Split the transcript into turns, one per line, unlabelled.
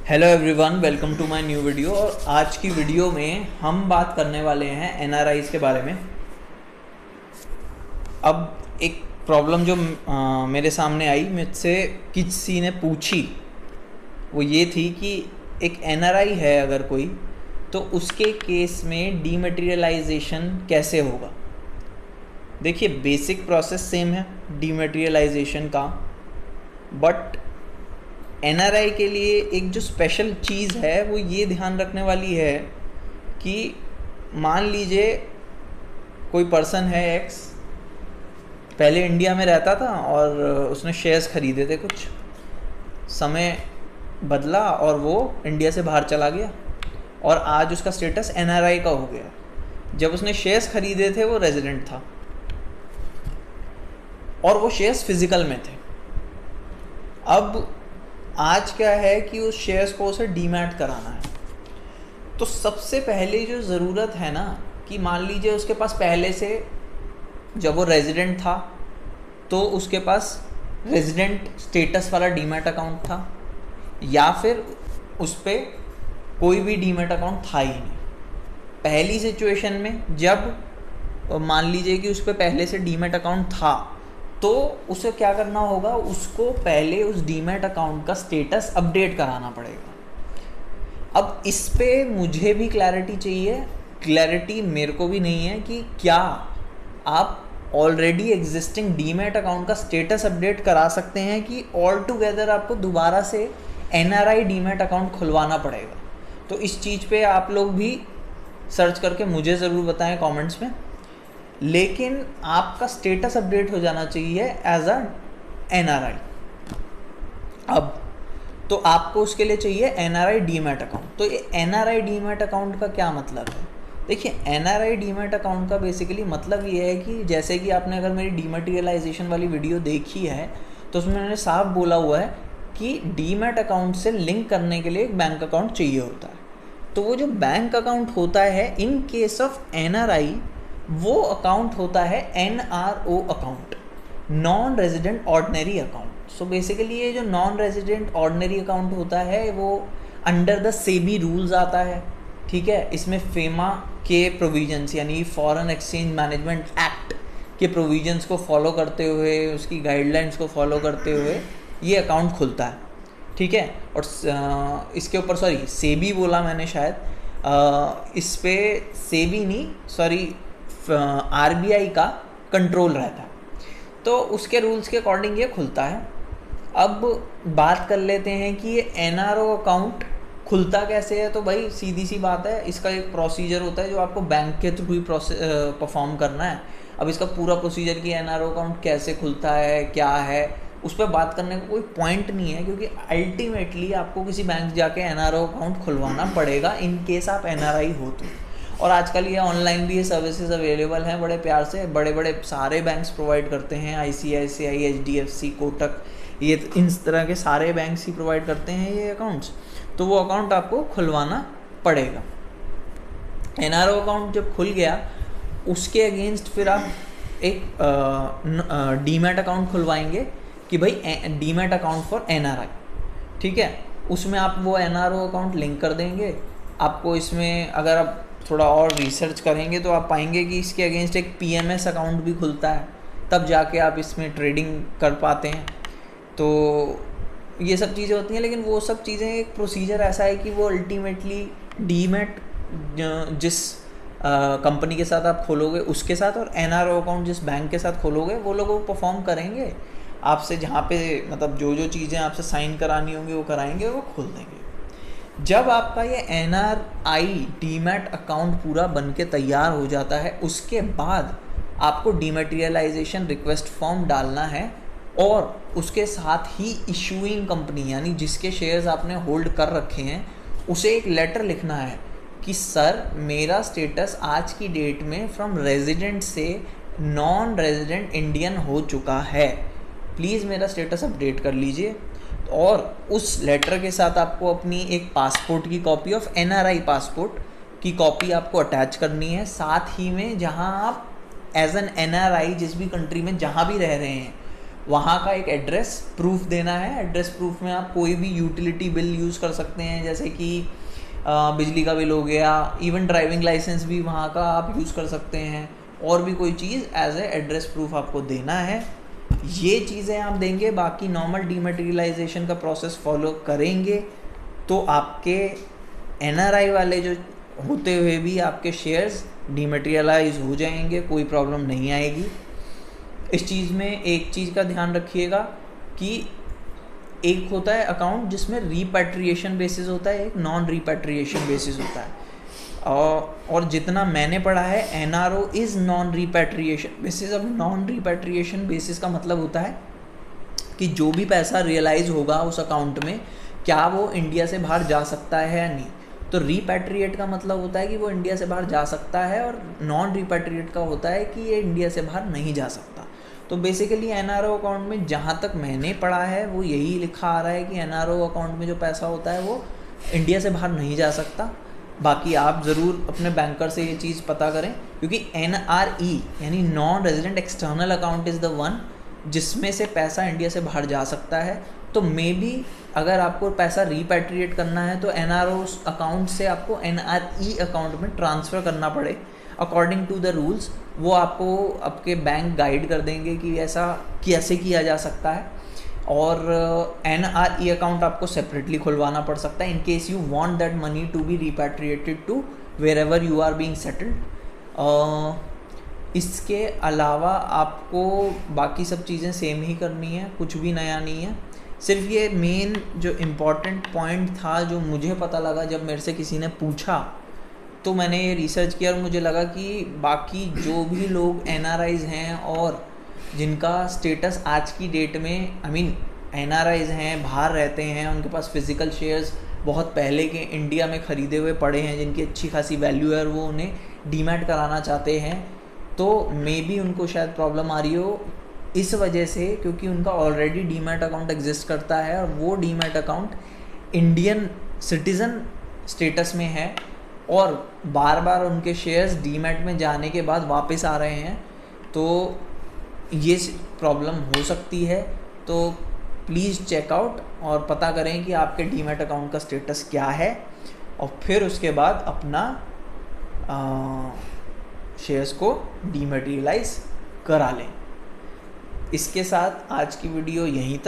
Hello everyone, welcome to my new video. और आज की वीडियो में हम बात करने वाले हैं एनआरआईज के बारे में। अब एक प्रॉब्लम जो मेरे सामने आई, मुझसे किसी ने पूछी, वो ये थी कि एक एनआरआई है अगर कोई, तो उसके केस में डीमटेरियलाइजेशन कैसे होगा। देखिए, बेसिक प्रोसेस सेम है डीमटेरियलाइजेशन का, बट एनआरआई के लिए एक जो स्पेशल चीज़ है वो ये ध्यान रखने वाली है कि मान लीजिए कोई पर्सन है एक्स, पहले इंडिया में रहता था और उसने शेयर्स खरीदे थे, कुछ समय बदला और वो इंडिया से बाहर चला गया और आज उसका स्टेटस एनआरआई का हो गया। जब उसने शेयर्स खरीदे थे वो रेजिडेंट था और वो शेयर्स फिजिकल में थे। अब आज क्या है कि उस शेयर्स को उसे डीमैट कराना है। तो सबसे पहले जो ज़रूरत है ना, कि मान लीजिए उसके पास पहले से, जब वो रेजिडेंट था तो उसके पास रेजिडेंट स्टेटस वाला डीमैट अकाउंट था, या फिर उस पर कोई भी डीमैट अकाउंट था ही नहीं। पहली सिचुएशन में जब मान लीजिए कि उस पर पहले से डीमैट अकाउंट था, तो उसे क्या करना होगा, उसको पहले उस डीमैट अकाउंट का स्टेटस अपडेट कराना पड़ेगा। अब इस पे मुझे भी क्लैरिटी चाहिए, क्लैरिटी मेरे को भी नहीं है कि क्या आप ऑलरेडी एग्जिस्टिंग डीमैट अकाउंट का स्टेटस अपडेट करा सकते हैं कि ऑल टुगेदर आपको दोबारा से एनआरआई डीमैट अकाउंट खुलवाना पड़ेगा। तो इस चीज़ पे आप लोग भी सर्च करके मुझे ज़रूर बताएं कमेंट्स में। लेकिन आपका स्टेटस अपडेट हो जाना चाहिए एज अ एनआरआई। अब तो आपको उसके लिए चाहिए एनआरआई डीमैट अकाउंट। तो ये एनआरआई डीमैट अकाउंट का क्या मतलब है? देखिए, एनआरआई डीमैट अकाउंट का बेसिकली मतलब ये है कि जैसे कि आपने अगर मेरी डीमटेरियलाइजेशन वाली वीडियो देखी है तो उसमें मैंने साफ बोला हुआ है कि डीमैट अकाउंट से लिंक करने के लिए एक बैंक अकाउंट चाहिए होता है। तो वो जो बैंक अकाउंट होता है, इन केस ऑफ एनआरआई, वो अकाउंट होता है NRO account, non resident ordinary account. So basically ये जो नॉन रेजिडेंट ऑर्डिनरी अकाउंट होता है वो अंडर द सेबी रूल्स आता है, ठीक है। इसमें फेमा के प्रोविजंस यानी फॉरेन एक्सचेंज मैनेजमेंट एक्ट के प्रोविजंस को फॉलो करते हुए, उसकी गाइडलाइंस को फॉलो करते हुए ये अकाउंट खुलता है, ठीक है। और इसके ऊपर, सॉरी सेबी बोला मैंने शायद, इस पे सेबी नहीं, सॉरी आरबीआई का कंट्रोल रहता है। तो उसके रूल्स के अकॉर्डिंग ये खुलता है। अब बात कर लेते हैं कि ये एनआरओ अकाउंट खुलता कैसे है। तो भाई सीधी सी बात है, इसका एक प्रोसीजर होता है जो आपको बैंक के थ्रू ही परफॉर्म करना है। अब इसका पूरा प्रोसीजर कि एनआरओ अकाउंट कैसे खुलता है, क्या है, उस पर बात करने का कोई पॉइंट नहीं है, क्योंकि अल्टीमेटली आपको किसी बैंक जाके एनआरओ अकाउंट खुलवाना पड़ेगा इन केस आप एनआरआई हो तो। और आजकल ये ऑनलाइन भी ये सर्विसेज अवेलेबल हैं बड़े प्यार से, बड़े बड़े सारे बैंक्स प्रोवाइड करते हैं, आईसीआईसीआई, एचडीएफसी, कोटक, ये इन तरह के सारे बैंक्स ही प्रोवाइड करते हैं ये अकाउंट्स। तो वो अकाउंट आपको खुलवाना पड़ेगा। एनआरओ अकाउंट जब खुल गया, उसके अगेंस्ट फिर आप एक डीमैट अकाउंट खुलवाएंगे कि भाई डीमैट अकाउंट फॉर एनआरआई, ठीक है। उसमें आप वो एनआरओ अकाउंट लिंक कर देंगे। आपको इसमें अगर आप थोड़ा और रिसर्च करेंगे तो आप पाएंगे कि इसके अगेंस्ट एक पीएमएस अकाउंट भी खुलता है, तब जाके आप इसमें ट्रेडिंग कर पाते हैं। तो ये सब चीज़ें होती हैं, लेकिन वो सब चीज़ें, एक प्रोसीजर ऐसा है कि वो अल्टीमेटली डीमैट जिस कंपनी के साथ आप खोलोगे उसके साथ, और एनआरओ अकाउंट जिस बैंक के साथ खोलोगे वो लोग वो परफॉर्म करेंगे आपसे, जहाँ पे मतलब जो जो चीज़ें आपसे साइन करानी होंगी वो कराएंगे, वो खोल देंगे। जब आपका ये एनआरआई डीमैट अकाउंट पूरा बन के तैयार हो जाता है, उसके बाद आपको डीमटेरियलाइजेशन रिक्वेस्ट फॉर्म डालना है, और उसके साथ ही इशूइंग कंपनी यानी जिसके शेयर्स आपने होल्ड कर रखे हैं उसे एक लेटर लिखना है कि सर, मेरा स्टेटस आज की डेट में फ्रॉम रेजिडेंट से नॉन रेजिडेंट इंडियन हो चुका है, प्लीज़ मेरा स्टेटस अपडेट कर लीजिए। और उस लेटर के साथ आपको अपनी एक पासपोर्ट की कॉपी ऑफ एनआरआई पासपोर्ट की कॉपी आपको अटैच करनी है। साथ ही में जहां आप एज एन एनआरआई जिस भी कंट्री में जहां भी रह रहे हैं वहाँ का एक एड्रेस प्रूफ देना है। एड्रेस प्रूफ में आप कोई भी यूटिलिटी बिल यूज़ कर सकते हैं, जैसे कि बिजली का बिल हो गया, इवन ड्राइविंग लाइसेंस भी वहाँ का आप यूज़ कर सकते हैं, और भी कोई चीज़ एज ए एड्रेस प्रूफ आपको देना है। ये चीज़ें आप देंगे, बाकी नॉर्मल डीमैटेरियलाइजेशन का प्रोसेस फॉलो करेंगे तो आपके एनआरआई वाले जो होते हुए भी आपके शेयर्स डीमैटेरियलाइज हो जाएंगे, कोई प्रॉब्लम नहीं आएगी। इस चीज़ में एक चीज़ का ध्यान रखिएगा कि एक होता है अकाउंट जिसमें रिपैट्रिएशन बेसिस होता है, एक नॉन रिपैट्रिएशन बेसिस होता है, और जितना मैंने पढ़ा है NRO is non repatriation basis. अब नॉन रिपैट्रिएशन बेसिस का मतलब होता है कि जो भी पैसा रियलाइज़ होगा उस अकाउंट में, क्या वो इंडिया से बाहर जा सकता है या नहीं। तो रिपैट्रिएट का मतलब होता है कि वो इंडिया से बाहर जा सकता है, और नॉन रिपैट्रिएट का होता है कि ये इंडिया से बाहर नहीं जा सकता। तो बेसिकली एनआरओ अकाउंट में जहाँ तक मैंने पढ़ा है वो यही लिखा आ रहा है कि एनआरओ अकाउंट में जो पैसा होता है वो इंडिया से बाहर नहीं जा सकता। बाकी आप ज़रूर अपने बैंकर से ये चीज़ पता करें, क्योंकि एनआरई यानी non resident external account is the one जिसमें से पैसा इंडिया से बाहर जा सकता है। तो मे बी अगर आपको पैसा रिपैट्रिएट करना है तो एनआरओ अकाउंट से आपको एनआरई अकाउंट में ट्रांसफ़र करना पड़े अकॉर्डिंग टू द रूल्स। वो आपको आपके बैंक गाइड कर देंगे कि ऐसा कैसे किया जा सकता है। और एनआरई अकाउंट आपको सेपरेटली खुलवाना पड़ सकता है in case you want that money to be repatriated to wherever you are being settled. इसके अलावा आपको बाकी सब चीज़ें सेम ही करनी है, कुछ भी नया नहीं है। सिर्फ ये मेन जो इम्पॉर्टेंट पॉइंट था जो मुझे पता लगा जब मेरे से किसी ने पूछा, तो मैंने ये रिसर्च किया और मुझे लगा कि बाकी जो भी लोग एनआरआईज़ हैं और जिनका स्टेटस आज की डेट में एनआरआईज़ हैं, बाहर रहते हैं, उनके पास फिज़िकल शेयर्स बहुत पहले के इंडिया में ख़रीदे हुए पड़े हैं जिनकी अच्छी खासी वैल्यू है और वो उन्हें डीमैट कराना चाहते हैं, तो मे बी उनको शायद प्रॉब्लम आ रही हो इस वजह से, क्योंकि उनका ऑलरेडी डीमैट अकाउंट एग्जिस्ट करता है और वो demat account Indian citizen status में है और बार बार उनके शेयर्स डीमैट में जाने के बाद वापस आ रहे हैं, तो ये प्रॉब्लम हो सकती है। तो प्लीज़ चेकआउट और पता करें कि आपके डीमैट अकाउंट का स्टेटस क्या है और फिर उसके बाद अपना शेयर्स को डीमैटेरियलाइज करा लें। इसके साथ आज की वीडियो यहीं तक।